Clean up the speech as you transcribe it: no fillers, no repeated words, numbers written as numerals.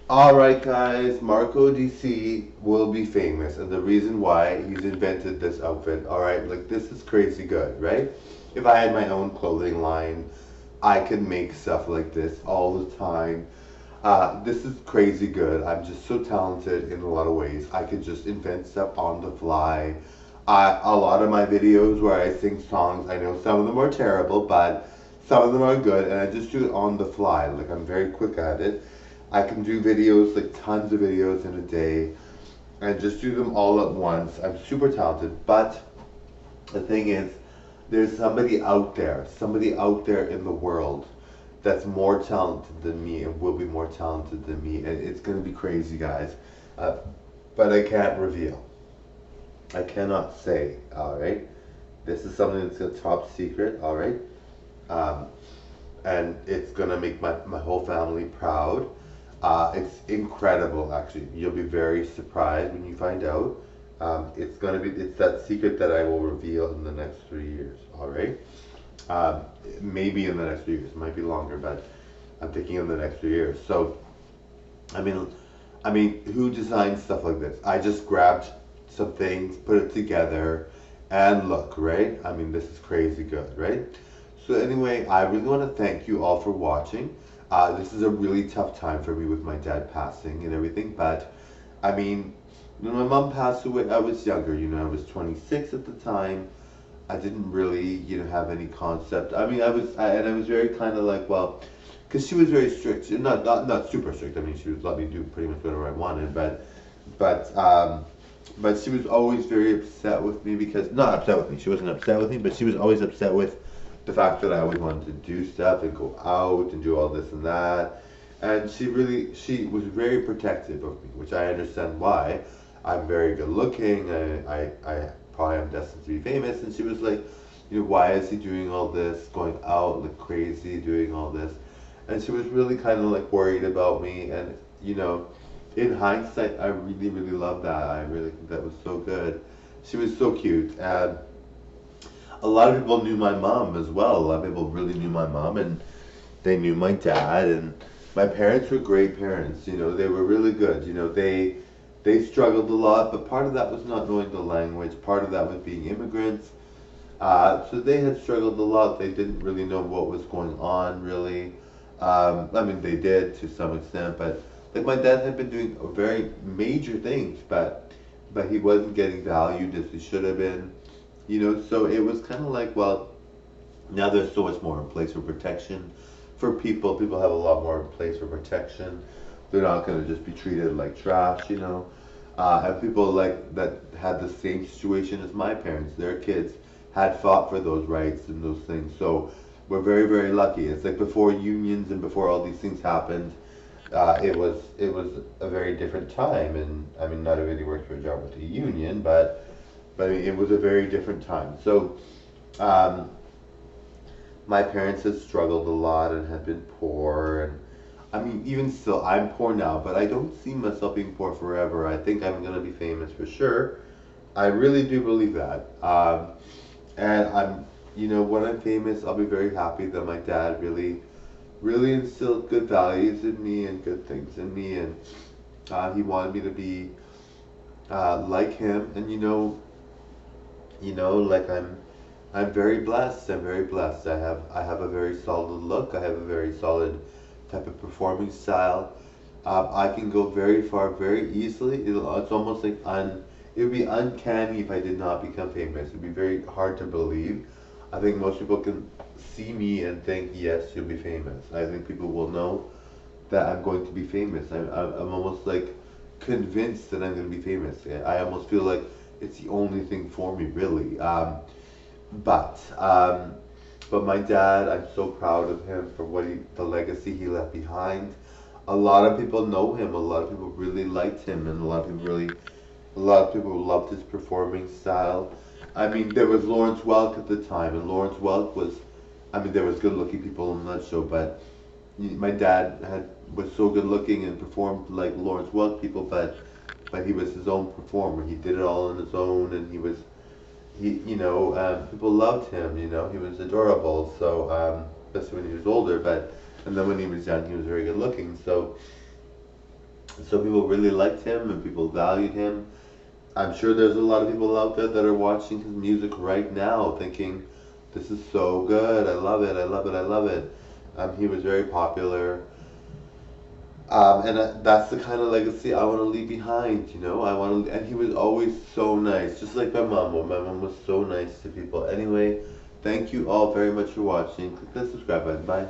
Alright guys, Marco DC will be famous, and the reason why he's invented this outfit, alright, like this is crazy good, right? If I had my own clothing line, I could make stuff like this all the time. This is crazy good. I'm just so talented in a lot of ways. I could just invent stuff on the fly. A lot of my videos where I sing songs, I know some of them are terrible, but some of them are good, and I just do it on the fly. Like I'm very quick at it. I can do videos, like tons of videos in a day, and just do them all at once. I'm super talented, but the thing is, there's somebody out there in the world that's more talented than me and will be more talented than me, and it's gonna be crazy, guys. Uh, but I can't reveal. I cannot say. All right, this is something that's a top secret. All right, um, and it's gonna make my whole family proud. It's incredible, actually. You'll be very surprised when you find out. It's that secret that I will reveal in the next 3 years. All right, um, maybe in the next 3 years. It might be longer, but I'm thinking in the next 3 years. So, I mean, who designed stuff like this? I just grabbed some things, put it together, and look, right? I mean, this is crazy good, right? So anyway, I really want to thank you all for watching. This is a really tough time for me with my dad passing and everything, but I mean, when my mom passed away, I was younger, I was 26 at the time. I didn't really, have any concept. I mean, and I was very kind of like, well, because she was very strict, not super strict. I mean, she would let me do pretty much whatever I wanted, but but she was always very upset with me because not upset with me. She wasn't upset with me, but she was always upset with the fact that I always wanted to do stuff and go out and do all this and that. And she was very protective of me, which I understand why. I'm very good looking. I probably am destined to be famous. And she was like, why is he doing all this, going out like crazy, doing all this? And she was really kind of like worried about me. And, in hindsight, I really, really love that. I really think that was so good. She was so cute. And a lot of people knew my mom as well. A lot of people really knew my mom, and they knew my dad. And my parents were great parents. They were really good. They struggled a lot, but part of that was not knowing the language. Part of that was being immigrants. So they had struggled a lot. They didn't really know what was going on, really. I mean, they did to some extent, but like my dad had been doing very major things, but he wasn't getting valued as he should have been. So it was kind of like, well, now there's so much more in place for protection for people. People have a lot more in place for protection. They're not going to just be treated like trash. And people like that had the same situation as my parents. Their kids had fought for those rights and those things. So we're very, very lucky. It's like before unions and before all these things happened, it was a very different time. And I mean, not everybody worked for a job with a union, but I mean, it was a very different time. So um, my parents had struggled a lot and had been poor, and I mean, even still, I'm poor now, but I don't see myself being poor forever. I think I'm gonna be famous for sure. I really do believe that. And when I'm famous, I'll be very happy that my dad really, really instilled good values in me and good things in me, and he wanted me to be like him. And like I'm very blessed. I'm very blessed. I have a very solid look. I have a very solid type of performing style. I can go very far very easily. It's almost like it would be uncanny if I did not become famous. It'd be very hard to believe. I think most people can see me and think, yes, you'll be famous. I think people will know that I'm going to be famous. I'm almost like convinced that I'm going to be famous. I almost feel like it's the only thing for me, really. But but my dad, I'm so proud of him for the legacy he left behind. A lot of people know him. A lot of people really liked him, and a lot of people loved his performing style. I mean, there was Lawrence Welk at the time, and Lawrence Welk was, I mean, there was good-looking people on that show, but my dad was so good-looking and performed like Lawrence Welk people, but he was his own performer. He did it all on his own, and people loved him. He was adorable. So especially when he was older, and then when he was young, he was very good looking. So So people really liked him and people valued him. I'm sure there's a lot of people out there that are watching his music right now thinking, this is so good, I love it, I love it, I love it. He was very popular. And that's the kind of legacy I want to leave behind, you know. And he was always so nice, just like my mom. My mom was so nice to people. Anyway, thank you all very much for watching. Click the subscribe button. Bye.